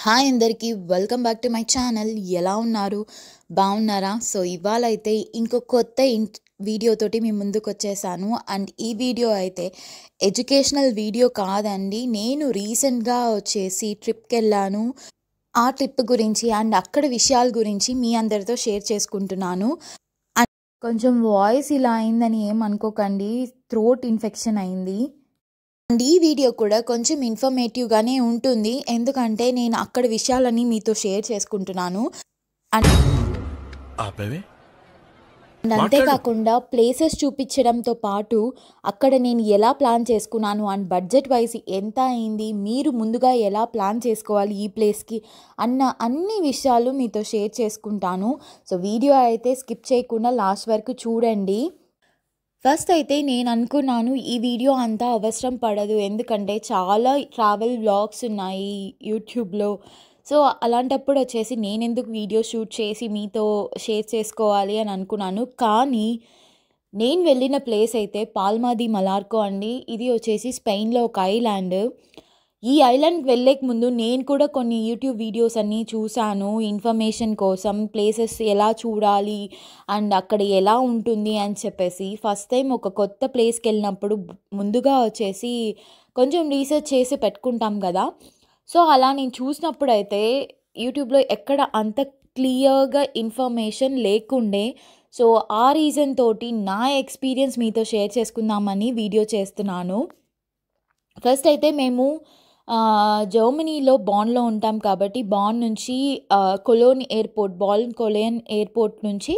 Hi అందరికీ welcome back to my channel. ఎలా ఉన్నారు? బాగున్నారా? సో ఇవాళ అయితే ఇంకో కొత్త వీడియోతోటి మీ ముందుకు వచ్చేసాను. అండ్ ఈ వీడియో అయితే ఎడ్యుకేషనల్ వీడియో కాదండి. నేను రీసెంట్గా వచ్చేసి ట్రిప్కి వెళ్ళాను. ఆ ట్రిప్ గురించి అండ్ అక్కడ విషయాల గురించి మీ అందరితో షేర్ చేసుకుంటున్నాను. అండ్ కొంచెం వాయిస్ ఇలా అయిందని ఏం అనుకోకండి, థ్రోట్ ఇన్ఫెక్షన్ అయింది. అండ్ ఈ వీడియో కూడా కొంచెం ఇన్ఫర్మేటివ్గానే ఉంటుంది, ఎందుకంటే నేను అక్కడ విషయాలన్నీ మీతో షేర్ చేసుకుంటున్నాను. అండ్ అంతేకాకుండా ప్లేసెస్ చూపించడంతో పాటు అక్కడ నేను ఎలా ప్లాన్ చేసుకున్నాను అండ్ బడ్జెట్ వైజ్ ఎంత అయింది, మీరు ముందుగా ఎలా ప్లాన్ చేసుకోవాలి ఈ ప్లేస్కి అన్న అన్ని విషయాలు మీతో షేర్ చేసుకుంటాను. సో వీడియో అయితే స్కిప్ చేయకుండా లాస్ట్ వరకు చూడండి. ఫస్ట్ అయితే నేను అనుకున్నాను ఈ వీడియో అంతా అవసరం పడదు, ఎందుకంటే చాలా ట్రావెల్ వ్లాగ్స్ ఉన్నాయి యూట్యూబ్లో. సో అలాంటప్పుడు వచ్చేసి నేను ఎందుకు వీడియో షూట్ చేసి మీతో షేర్ చేసుకోవాలి అని అనుకున్నాను. కానీ నేను వెళ్ళిన ప్లేస్ అయితే పాల్మా ది మలార్కో అండి. ఇది వచ్చేసి స్పెయిన్లో ఒక ఐలాండ్. ఈ ఐలాండ్కి వెళ్ళేక ముందు నేను కూడా కొన్ని యూట్యూబ్ వీడియోస్ అన్నీ చూశాను ఇన్ఫర్మేషన్ కోసం, ప్లేసెస్ ఎలా చూడాలి అండ్ అక్కడ ఎలా ఉంటుంది అని చెప్పేసి. ఫస్ట్ టైం ఒక కొత్త ప్లేస్కి వెళ్ళినప్పుడు ముందుగా వచ్చేసి కొంచెం రీసెర్చ్ చేసి పెట్టుకుంటాం కదా. సో అలా నేను చూసినప్పుడు అయితే యూట్యూబ్లో ఎక్కడ అంత క్లియర్గా ఇన్ఫర్మేషన్ లేకుండే. సో ఆ రీజన్ తోటి నా ఎక్స్పీరియన్స్ మీతో షేర్ చేసుకుందామని వీడియో చేస్తున్నాను. ఫస్ట్ అయితే మేము జర్మనీలో బాన్లో ఉంటాం కాబట్టి బాన్ నుంచి కొలోన్ ఎయిర్పోర్ట్ నుంచి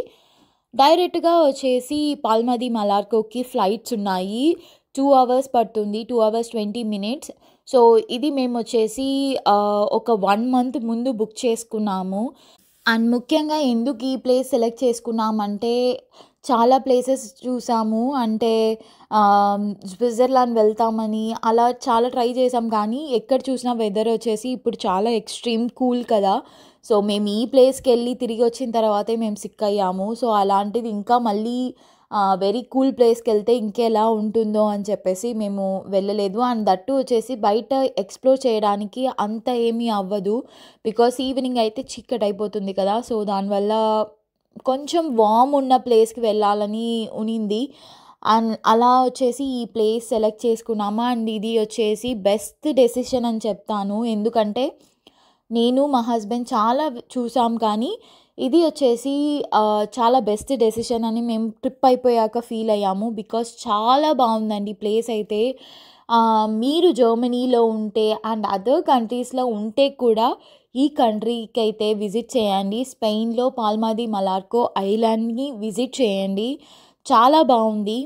డైరెక్ట్గా వచ్చేసి పాల్మా ది మలార్కోకి ఫ్లైట్స్ ఉన్నాయి. 2 hours పడుతుంది, 2 hours 20 minutes. సో ఇది మేము వచ్చేసి ఒక 1 month ముందు బుక్ చేసుకున్నాము. అండ్ ముఖ్యంగా ఎందుకు ఈ ప్లేస్ సెలెక్ట్ చేసుకున్నామంటే చాలా ప్లేసెస్ చూసాము, అంటే స్విట్జర్లాండ్ వెళ్తామని అలా చాలా ట్రై చేసాం, కానీ ఎక్కడ చూసినా వెదర్ వచ్చేసి ఇప్పుడు చాలా ఎక్స్ట్రీమ్ కూల్ కదా. సో మేము ఈ ప్లేస్కి వెళ్ళి తిరిగి వచ్చిన తర్వాతే మేము సిక్ అయ్యాము. సో అలాంటిది ఇంకా మళ్ళీ వెరీ కూల్ ప్లేస్కి వెళ్తే ఇంకెలా ఉంటుందో అని చెప్పేసి మేము వెళ్ళలేదు. అండ్ దట్టు వచ్చేసి బయట ఎక్స్ప్లోర్ చేయడానికి అంత ఏమీ అవ్వదు, బికాస్ ఈవినింగ్ అయితే చీకటి అయిపోతుంది కదా. సో దానివల్ల కొంచెం వామ్ ఉన్న ప్లేస్కి వెళ్ళాలని ఉనింది. అండ్ అలా వచ్చేసి ఈ ప్లేస్ సెలెక్ట్ చేసుకున్నాము. అండ్ ఇది వచ్చేసి బెస్ట్ డెసిషన్ అని చెప్తాను, ఎందుకంటే నేను మా హస్బెండ్ చాలా చూసాం, కానీ ఇది వచ్చేసి చాలా బెస్ట్ డెసిషన్ అని మేము ట్రిప్ అయిపోయాక ఫీల్ అయ్యాము. బికాస్ చాలా బాగుందండి ప్లేస్ అయితే. మీరు జర్మనీలో ఉంటే అండ్ అదర్ కంట్రీస్లో ఉంటే కూడా ఈ కంట్రీకి అయితే విజిట్ చేయండి. స్పెయిన్లో పాల్మా ది మలార్కో ఐలాండ్ని విజిట్ చేయండి, చాలా బాగుంది.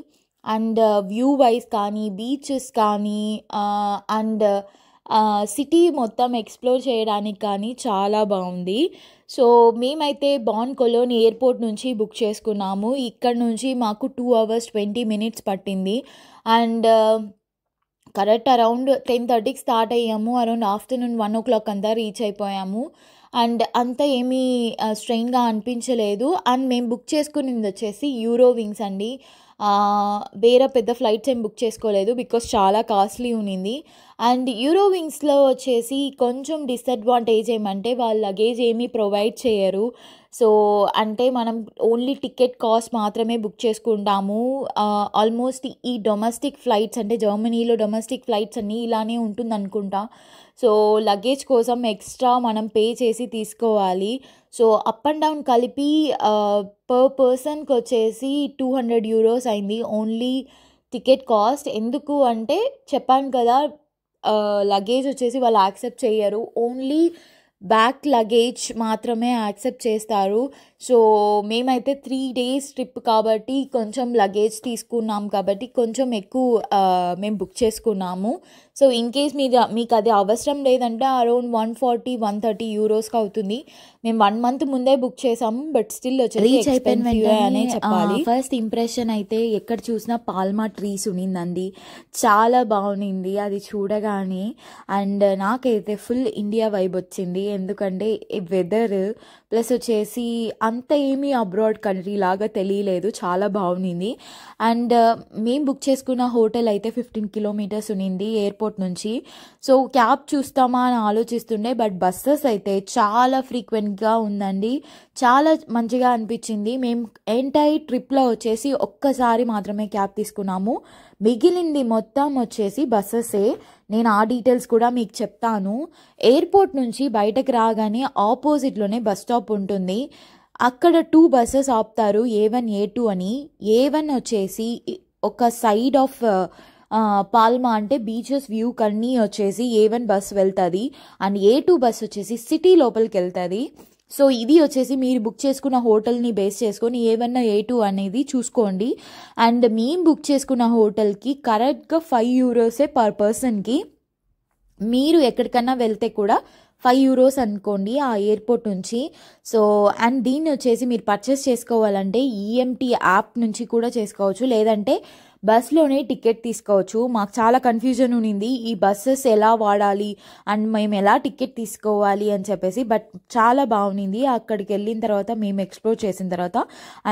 అండ్ వ్యూ వైజ్ కానీ బీచెస్ కానీ అండ్ సిటీ మొత్తం ఎక్స్ప్లోర్ చేయడానికి కానీ చాలా బాగుంది. సో మేమైతే బాన్ కొలోన్ ఎయిర్పోర్ట్ నుంచి బుక్ చేసుకున్నాము. ఇక్కడ నుంచి మాకు 2 hours 20 minutes పట్టింది. అండ్ కరెక్ట్ అరౌండ్ 10:30కి స్టార్ట్ అయ్యాము, అరౌండ్ ఆఫ్టర్నూన్ 1 o'clock అంతా రీచ్ అయిపోయాము. అండ్ అంత ఏమీ స్ట్రెయిన్గా అనిపించలేదు. అండ్ మేము బుక్ చేసుకునేది వచ్చేసి యూరో వింగ్స్ అండి. వేరే పెద్ద ఫ్లైట్స్ ఏం బుక్ చేసుకోలేదు, బికాస్ చాలా కాస్ట్లీ ఉన్నింది. అండ్ యూరో వింగ్స్లో వచ్చేసి కొంచెం డిసడ్వాంటేజ్ ఏమంటే వాళ్ళు లగేజ్ ఏమీ ప్రొవైడ్ చేయరు. సో అంటే మనం ఓన్లీ టికెట్ కాస్ట్ మాత్రమే బుక్ చేసుకుంటాము. ఆల్మోస్ట్ ఈ డొమెస్టిక్ ఫ్లైట్స్ అంటే జర్మనీలో డొమెస్టిక్ ఫ్లైట్స్ అన్నీ ఇలానే ఉంటుంది అనుకుంటా. సో లగేజ్ కోసం ఎక్స్ట్రా మనం పే చేసి తీసుకోవాలి. సో అప్ అండ్ డౌన్ కలిపి పర్ పర్సన్కి వచ్చేసి 200 euros అయింది ఓన్లీ టికెట్ కాస్ట్. ఎందుకు అంటే చెప్పాను కదా, లగేజ్ వచ్చేసి వాళ్ళు యాక్సెప్ట్ చేయరు, ఓన్లీ బ్యాక్ లగేజ్ మాత్రమే యాక్సెప్ట్ చేస్తారు. సో మేమైతే 3 days ట్రిప్ కాబట్టి కొంచెం లగేజ్ తీసుకున్నాం కాబట్టి కొంచెం ఎక్కువ మేము బుక్ చేసుకున్నాము. సో ఇన్ కేస్ మీకు అది అవసరం లేదంటే అరౌండ్ 140-130 euros అవుతుంది. మేము 1 month ముందే బుక్ చేసాము, బట్ స్టిల్ వచ్చి రీచ్ అయిపోయిన అనే చెప్పాలి. ఫస్ట్ ఇంప్రెషన్ అయితే ఎక్కడ చూసినా పాల్మా ట్రీస్ ఉన్నిందండి, చాలా బాగుంది అది చూడగానే. అండ్ నాకైతే ఫుల్ ఇండియా వైబ్ వచ్చింది, ఎందుకంటే వెదర్ ప్లస్ వచ్చేసి అంత ఏమీ అబ్రాడ్ కంట్రీ లాగా తెలియలేదు, చాలా బాగుంది. అండ్ మేము బుక్ చేసుకున్న హోటల్ అయితే 15 kilometers ఉన్నింది ఎయిర్పోర్ట్ ఎయిర్పోర్ట్ నుంచి. సో క్యాబ్ చూస్తామా అని ఆలోచిస్తుండే, బట్ బస్సెస్ అయితే చాలా ఫ్రీక్వెంట్గా ఉందండి. చాలా మంచిగా అనిపించింది. మేము ఎంటైర్ ట్రిప్లో వచ్చేసి ఒక్కసారి మాత్రమే క్యాబ్ తీసుకున్నాము, మిగిలింది మొత్తం వచ్చేసి బస్సెసే. నేను ఆ డీటెయిల్స్ కూడా మీకు చెప్తాను. ఎయిర్పోర్ట్ నుంచి బయటకు రాగానే ఆపోజిట్లోనే బస్ స్టాప్ ఉంటుంది. అక్కడ 2 బస్సెస్ ఆపుతారు, A1 A2 అని. A1 వచ్చేసి ఒక సైడ్ ఆఫ్ పాల్మా అంటే బీచెస్ వ్యూ కన్నీ వచ్చేసి A1 బస్ వెళ్తుంది, అండ్ A2 బస్ వచ్చేసి సిటీ లోపలికి వెళ్తుంది. సో ఇది వచ్చేసి మీరు బుక్ చేసుకున్న హోటల్ని బేస్ చేసుకొని A1 A2 అనేది చూసుకోండి. అండ్ మేము బుక్ చేసుకున్న హోటల్కి కరెక్ట్గా €5 పర్ పర్సన్కి. మీరు ఎక్కడికన్నా వెళ్తే కూడా €5 అనుకోండి ఆ ఎయిర్పోర్ట్ నుంచి. సో అండ్ దీన్ని వచ్చేసి మీరు పర్చేస్ చేసుకోవాలంటే EMT యాప్ నుంచి కూడా చేసుకోవచ్చు, లేదంటే బస్లోనే టికెట్ తీసుకోవచ్చు. మాకు చాలా కన్ఫ్యూజన్ ఉన్నింది ఈ బస్సెస్ ఎలా వాడాలి అండ్ మేము ఎలా టికెట్ తీసుకోవాలి అని చెప్పేసి, బట్ చాలా బాగుంది అక్కడికి వెళ్ళిన తర్వాత, మేము ఎక్స్ప్లోర్ చేసిన తర్వాత.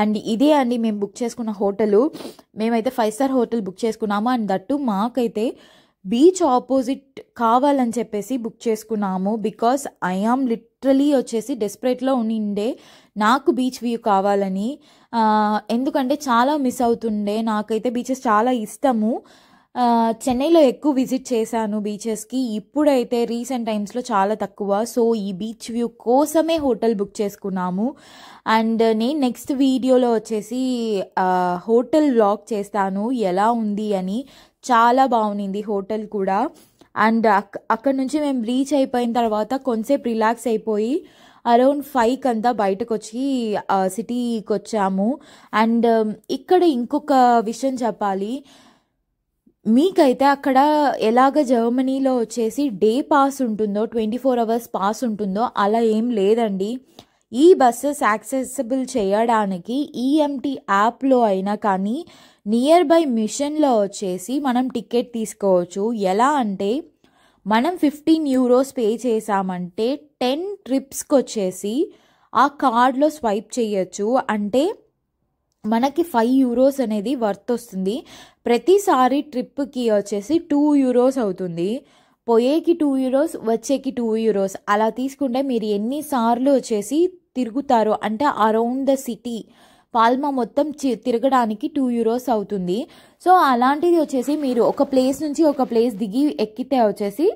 అండ్ ఇదే అండి మేము బుక్ చేసుకున్న హోటలు. మేమైతే 5 స్టార్ హోటల్ బుక్ చేసుకున్నాము, అండ్ దట్టు మాకైతే బీచ్ ఆపోజిట్ కావాలని చెప్పేసి బుక్ చేసుకున్నాము. బికాస్ ఐ ఆమ్ లిటరలీ వచ్చేసి డెస్పరేట్లో ఉండే నాకు బీచ్ వ్యూ కావాలని. ఎందుకంటే చాలా మిస్ అవుతుండే. నాకైతే బీచెస్ చాలా ఇష్టము. చెన్నైలో ఎక్కువ విజిట్ చేశాను బీచెస్కి, ఇప్పుడైతే రీసెంట్ టైమ్స్లో చాలా తక్కువ. సో ఈ బీచ్ వ్యూ కోసమే హోటల్ బుక్ చేసుకున్నాము. అండ్ నేను నెక్స్ట్ వీడియోలో వచ్చేసి హోటల్ వ్లాగ్ చేస్తాను ఎలా ఉంది అని. చాలా బాగుంది హోటల్ కూడా. అండ్ అక్కడ నుంచి మేము రీచ్ అయిపోయిన తర్వాత కొంతసేపు రిలాక్స్ అయిపోయి అరౌండ్ 5 అంతా బయటకు వచ్చి సిటీకి వచ్చాము. అండ్ ఇక్కడ ఇంకొక విషయం చెప్పాలి, మీకైతే అక్కడ ఎలాగ జర్మనీలో వచ్చేసి డే పాస్ ఉంటుందో 24 hours పాస్ ఉంటుందో అలా ఏం లేదండి. ఈ బస్సెస్ యాక్సెసిబుల్ చేయడానికి EMT యాప్లో అయినా కానీ నియర్ బై మిషన్లో వచ్చేసి మనం టికెట్ తీసుకోవచ్చు. ఎలా అంటే మనం €15 పే చేసామంటే 10 ట్రిప్స్కి వచ్చేసి ఆ కార్డ్లో స్వైప్ చేయొచ్చు. అంటే మనకి €5 అనేది వర్త్ వస్తుంది. ప్రతిసారి ట్రిప్కి వచ్చేసి €2 అవుతుంది. పోయేకి €2, వచ్చేకి €2. అలా తీసుకుంటే మీరు ఎన్నిసార్లు వచ్చేసి తిరుగుతారో, అంటే అరౌండ్ ద సిటీ పాల్మా మొత్తం తిరగడానికి €2 అవుతుంది. సో అలాంటిది వచ్చేసి మీరు ఒక ప్లేస్ నుంచి ఒక ప్లేస్ దిగి ఎక్కితే వచ్చేసి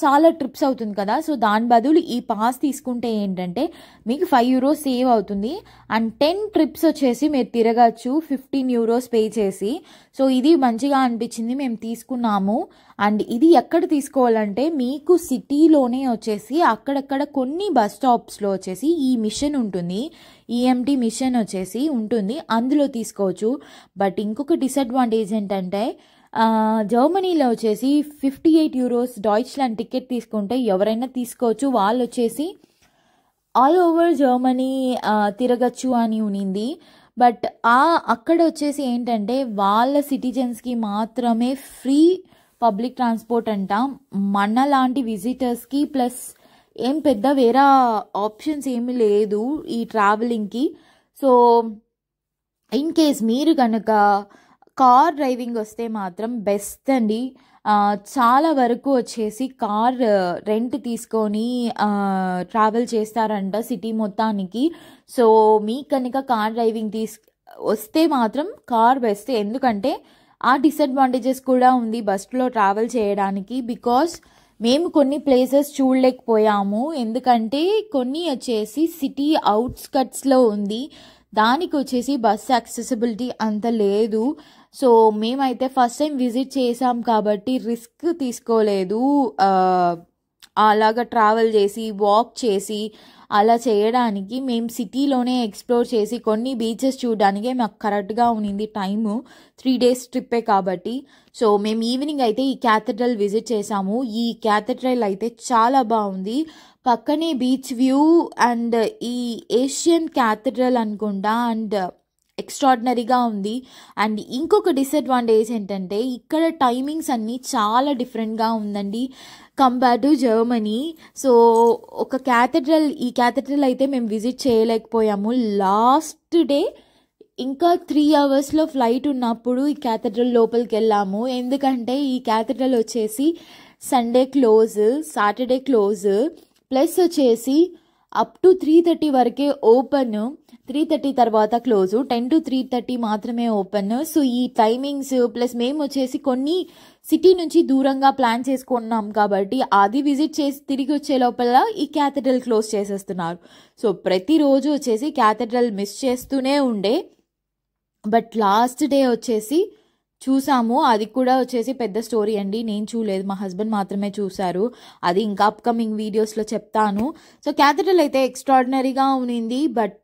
చాలా ట్రిప్స్ అవుతుంది కదా. సో దాని బదులు ఈ పాస్ తీసుకుంటే ఏంటంటే మీకు €5 సేవ్ అవుతుంది. అండ్ 10 ట్రిప్స్ వచ్చేసి మీరు తిరగచ్చు €15 పే చేసి. సో ఇది మంచిగా అనిపించింది, మేము తీసుకున్నాము. అండ్ ఇది ఎక్కడ తీసుకోవాలంటే మీకు సిటీలోనే వచ్చేసి అక్కడక్కడ కొన్ని బస్ స్టాప్స్లో వచ్చేసి ఈ మిషన్ ఉంటుంది, EMT మిషన్ వచ్చేసి ఉంటుంది, అందులో తీసుకోవచ్చు. బట్ ఇంకొక డిసడ్వాంటేజ్ ఏంటంటే జర్మనీలో వచ్చేసి €58 డాయిచ్లాండ్ టికెట్ తీసుకుంటే ఎవరైనా తీసుకోవచ్చు. వాళ్ళు వచ్చేసి ఆల్ ఓవర్ జర్మనీ తిరగచ్చు అని ఉన్నింది. బట్ అక్కడ వచ్చేసి ఏంటంటే వాళ్ళ సిటిజన్స్కి మాత్రమే ఫ్రీ పబ్లిక్ ట్రాన్స్పోర్ట్ అంట. మనలాంటి విజిటర్స్కి ప్లస్ ఏం పెద్ద వేరే ఆప్షన్స్ ఏమీ లేదు ఈ ట్రావెలింగ్కి. సో ఇన్ కేస్ మీరు కనుక కార్ డ్రైవింగ్ వస్తే మాత్రం బెస్ట్ అండి. చాలా వరకు వచ్చేసి కార్ రెంట్ తీసుకొని ట్రావెల్ చేస్తారంట సిటీ మొత్తానికి. సో మీకు కనుక కార్ డ్రైవింగ్ వస్తే మాత్రం కార్ బెస్ట్. ఎందుకంటే ఆ డిసడ్వాంటేజెస్ కూడా ఉంది బస్లో ట్రావెల్ చేయడానికి. బికాస్ మేము కొన్ని ప్లేసెస్ చూడలేకపోయాము, ఎందుకంటే కొన్ని వచ్చేసి సిటీ అవుట్స్కట్స్లో ఉంది, దానికి వచ్చేసి బస్ యాక్సెసిబిలిటీ అంత లేదు. సో మేమైతే ఫస్ట్ టైం విజిట్ చేసాం కాబట్టి రిస్క్ తీసుకోలేదు. అలాగా ట్రావెల్ చేసి వాక్ చేసి అలా చేయడానికి మేము సిటీలోనే ఎక్స్ప్లోర్ చేసి కొన్ని బీచెస్ చూడడానికే మాకు కరెక్ట్గా ఉన్నింది టైము. 3 days ట్రిప్పే కాబట్టి. సో మేము ఈవినింగ్ అయితే ఈ క్యాథడ్రల్ విజిట్ చేసాము. ఈ క్యాథడ్రల్ అయితే చాలా బాగుంది, పక్కనే బీచ్ వ్యూ అండ్ ఈ ఏషియన్ క్యాథడ్రల్ అనుకుంటా, అండ్ ఎక్స్ట్రాడినరీగా ఉంది. అండ్ ఇంకొక డిసడ్వాంటేజ్ ఏంటంటే ఇక్కడ టైమింగ్స్ అన్నీ చాలా డిఫరెంట్గా ఉందండి కంపేర్ టు జర్మనీ. సో ఈ క్యాథడ్రల్ అయితే మేము విజిట్ చేయలేకపోయాము. లాస్ట్ డే ఇంకా 3 అవర్స్లో ఫ్లైట్ ఉన్నప్పుడు ఈ క్యాథడ్రల్ లోపలికి వెళ్ళాము. ఎందుకంటే ఈ క్యాథడ్రల్ వచ్చేసి Sunday close, Saturday close, plus వచ్చేసి అప్ టు 3:30 వరకే ఓపెన్, 3:30 తర్వాత క్లోజు, 10 to 3:30 మాత్రమే ఓపెన్. సో ఈ టైమింగ్స్ ప్లస్ మేము వచ్చేసి కొన్ని సిటీ నుంచి దూరంగా ప్లాన్ చేసుకున్నాం కాబట్టి అది విజిట్ చేసి తిరిగి వచ్చే లోపల ఈ క్యాథడ్రల్ క్లోజ్ చేసేస్తున్నారు. సో ప్రతిరోజు వచ్చేసి క్యాథడ్రల్ మిస్ చేస్తూనే ఉండే. బట్ లాస్ట్ డే వచ్చేసి చూసాము. అది కూడా వచ్చేసి పెద్ద స్టోరీ అండి, నేను చూడలేదు, మా హస్బెండ్ మాత్రమే చూశారు. అది ఇంకా అప్కమింగ్ వీడియోస్లో చెప్తాను. సో క్యాథడ్రల్ అయితే ఎక్స్ట్రాడినరీగా ఉన్నింది. బట్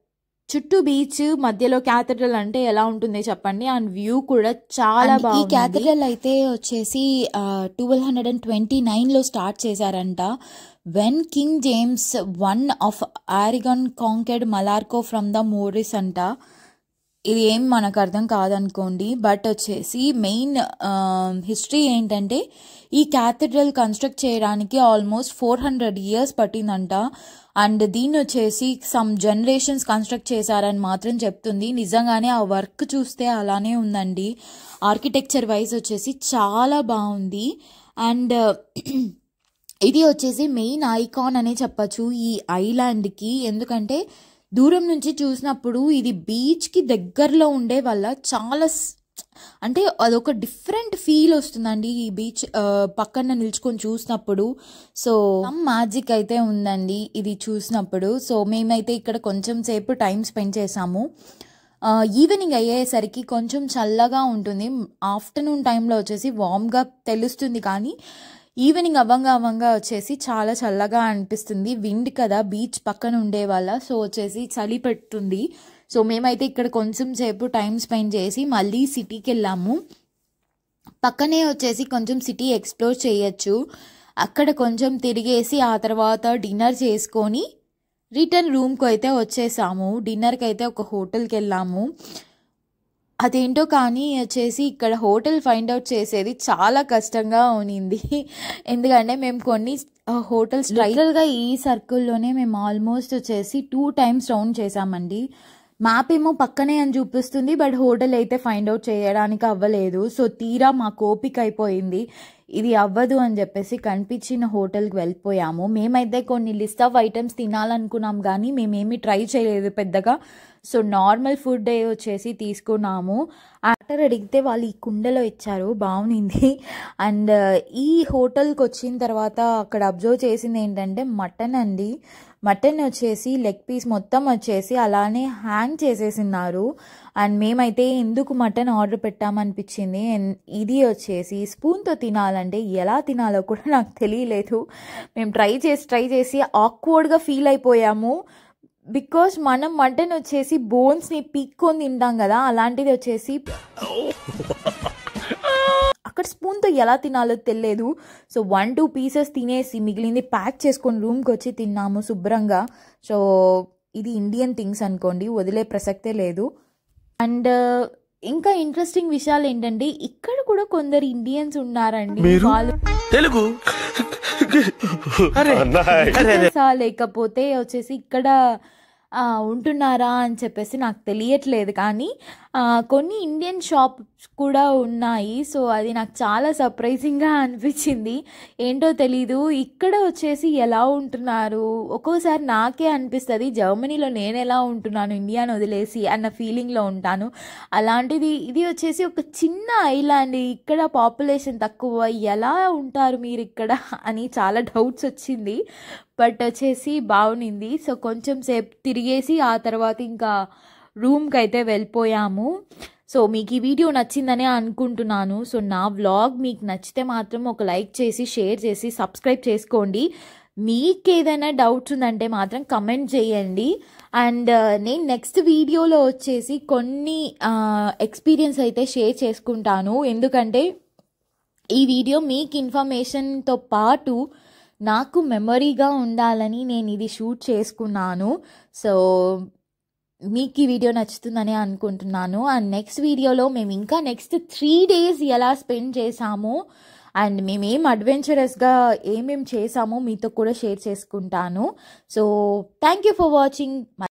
చుట్టూ బీచ్, మధ్యలో క్యాథడ్రల్ అంటే ఎలా ఉంటుంది చెప్పండి. అండ్ వ్యూ కూడా చాలా బాగుంది. ఈ క్యాథడ్రల్ అయితే వచ్చేసి 1229లో స్టార్ట్ చేశారంట. When King James I of Aragon conquered Majorca from the Moors అంట. ఇది ఏం మనకు అర్థం కాదనుకోండి. బట్ వచ్చేసి మెయిన్ హిస్టరీ ఏంటంటే ఈ క్యాథడ్రల్ కన్స్ట్రక్ట్ చేయడానికి ఆల్మోస్ట్ 400 years పట్టిందంట. అండ్ దీన్ని వచ్చేసి సమ్ జనరేషన్స్ కన్స్ట్రక్ట్ చేశారని మాత్రం చెప్తుంది. నిజంగానే ఆ వర్క్ చూస్తే అలానే ఉందండి. ఆర్కిటెక్చర్ వైజ్ వచ్చేసి చాలా బాగుంది. అండ్ ఇది వచ్చేసి మెయిన్ ఐకాన్ అనే చెప్పచ్చు ఈ ఐలాండ్కి. ఎందుకంటే దూరం నుంచి చూసినప్పుడు ఇది బీచ్కి దగ్గరలో ఉండే వల్ల చాలా అంటే అదొక డిఫరెంట్ ఫీల్ వస్తుందండి ఈ బీచ్ పక్కన నిల్చుకొని చూసినప్పుడు. సో మ్యాజిక్ అయితే ఉందండి ఇది చూసినప్పుడు. సో మేమైతే ఇక్కడ కొంచెం సేపు టైం స్పెండ్ చేసాము. ఈవినింగ్ అయ్యేసరికి కొంచెం చల్లగా ఉంటుంది. ఆఫ్టర్నూన్ టైంలో వచ్చేసి వామ్గా తెలుస్తుంది, కానీ ఈవినింగ్ అవ్వంగా వచ్చేసి చాలా చల్లగా అనిపిస్తుంది. విండ్ కదా, బీచ్ పక్కన ఉండే వల్ల. సో వచ్చేసి చలి పెడుతుంది. సో మేమైతే ఇక్కడ కొంచెం సేపు టైం స్పెండ్ చేసి మళ్ళీ సిటీకి వెళ్ళాము. పక్కనే వచ్చేసి కొంచెం సిటీ ఎక్స్ప్లోర్ చేయొచ్చు. అక్కడ కొంచెం తిరిగేసి ఆ తర్వాత డిన్నర్ చేసుకొని రిటర్న్ రూమ్కి అయితే వచ్చేసాము. డిన్నర్కి అయితే ఒక హోటల్కి వెళ్ళాము. అదేంటో కానీ వచ్చేసి ఇక్కడ హోటల్ ఫైండ్ అవుట్ చేసేది చాలా కష్టంగా ఉన్నింది. ఎందుకంటే మేము కొన్ని హోటల్స్ రైల్గా ఈ సర్కిల్లోనే మేము ఆల్మోస్ట్ వచ్చేసి 2 times రౌండ్ చేసామండి. మ్యాప్ ఏమో పక్కనే అని చూపిస్తుంది, బట్ హోటల్ అయితే ఫైండ్ అవుట్ చేయడానికి అవ్వలేదు. సో తీరా మాకు ఓపిక అయిపోయింది, ఇది అవ్వదు అని చెప్పేసి కనిపించిన హోటల్కి వెళ్ళిపోయాము. మేమైతే కొన్ని లిస్ట్ ఆఫ్ ఐటమ్స్ తినాలనుకున్నాం, కానీ మేమేమి ట్రై చేయలేదు పెద్దగా. సో నార్మల్ ఫుడ్ వచ్చేసి తీసుకున్నాము. ఆర్డర్ అడిగితే వాళ్ళు ఈ కుండలో ఇచ్చారు, బాగుంది. అండ్ ఈ హోటల్కి వచ్చిన తర్వాత అక్కడ అబ్జర్వ్ చేసింది ఏంటంటే మటన్ అండి. మటన్ వచ్చేసి లెగ్ పీస్ మొత్తం వచ్చేసి అలానే హ్యాంగ్ చేసేసిన్నారు. అండ్ మేమైతే ఎందుకు మటన్ ఆర్డర్ పెట్టామనిపించింది. ఇది వచ్చేసి స్పూన్తో తినాలంటే ఎలా తినాలో కూడా నాకు తెలియలేదు. మేము ట్రై చేసి ఆక్వర్డ్గా ఫీల్ అయిపోయాము. బికాస్ మనం మటన్ వచ్చేసి బోన్స్ని పీక్కొని తింటాం కదా, అలాంటిది వచ్చేసి అక్కడ స్పూన్తో ఎలా తినాలో తెలియదు. సో 1-2 pieces తినేసి మిగిలింది ప్యాక్ చేసుకొని రూమ్కి వచ్చి తిన్నాము శుభ్రంగా. సో ఇది ఇండియన్ థింగ్స్ అనుకోండి, వదిలే ప్రసక్తే లేదు. అండ్ ఇంకా ఇంట్రెస్టింగ్ విషయాలు ఏంటంటే ఇక్కడ కూడా కొందరు ఇండియన్స్ ఉన్నారండి. వాళ్ళు తెలుగు లేకపోతే వచ్చేసి ఇక్కడ ఉంటున్నారా అని చెప్పేసి నాకు తెలియట్లేదు, కానీ కొన్ని ఇండియన్ షాప్స్ కూడా ఉన్నాయి. సో అది నాకు చాలా సర్ప్రైజింగ్గా అనిపించింది. ఏంటో తెలీదు ఇక్కడ వచ్చేసి ఎలా ఉంటున్నారు. ఒక్కోసారి నాకే అనిపిస్తుంది జర్మనీలో నేను ఎలా ఉంటున్నాను ఇండియాను వదిలేసి అన్న ఫీలింగ్లో ఉంటాను. అలాంటిది ఇది వచ్చేసి ఒక చిన్న ఐలాండ్, ఇక్కడ పాపులేషన్ తక్కువ, ఎలా ఉంటారు మీరు ఇక్కడ అని చాలా డౌట్స్ వచ్చింది. బట్ వచ్చేసి బాగుంది. సో కొంచెం సేపు తిరిగేసి ఆ తర్వాత ఇంకా రూమ్కి అయితే వెళ్ళిపోయాము. సో మీకు ఈ వీడియో నచ్చిందనే అనుకుంటున్నాను. సో నా వ్లాగ్ మీకు నచ్చితే మాత్రం ఒక లైక్ చేసి షేర్ చేసి సబ్స్క్రైబ్ చేసుకోండి. మీకు ఏదైనా డౌట్స్ ఉందంటే మాత్రం కమెంట్ చేయండి. అండ్ నేను నెక్స్ట్ వీడియోలో వచ్చేసి కొన్ని ఎక్స్పీరియన్స్ అయితే షేర్ చేసుకుంటాను. ఎందుకంటే ఈ వీడియో మీకు ఇన్ఫర్మేషన్తో పాటు నాకు మెమరీగా ఉండాలని నేను ఇది షూట్ చేసుకున్నాను. సో మీకు ఈ వీడియో నచ్చుతుందని అనుకుంటున్నాను. అండ్ నెక్స్ట్ వీడియోలో మేము ఇంకా నెక్స్ట్ 3 days ఎలా స్పెండ్ చేసాము అండ్ మేమేం అడ్వెంచరస్గా ఏమేమి చేసామో మీతో కూడా షేర్ చేసుకుంటాను. So thank you for watching.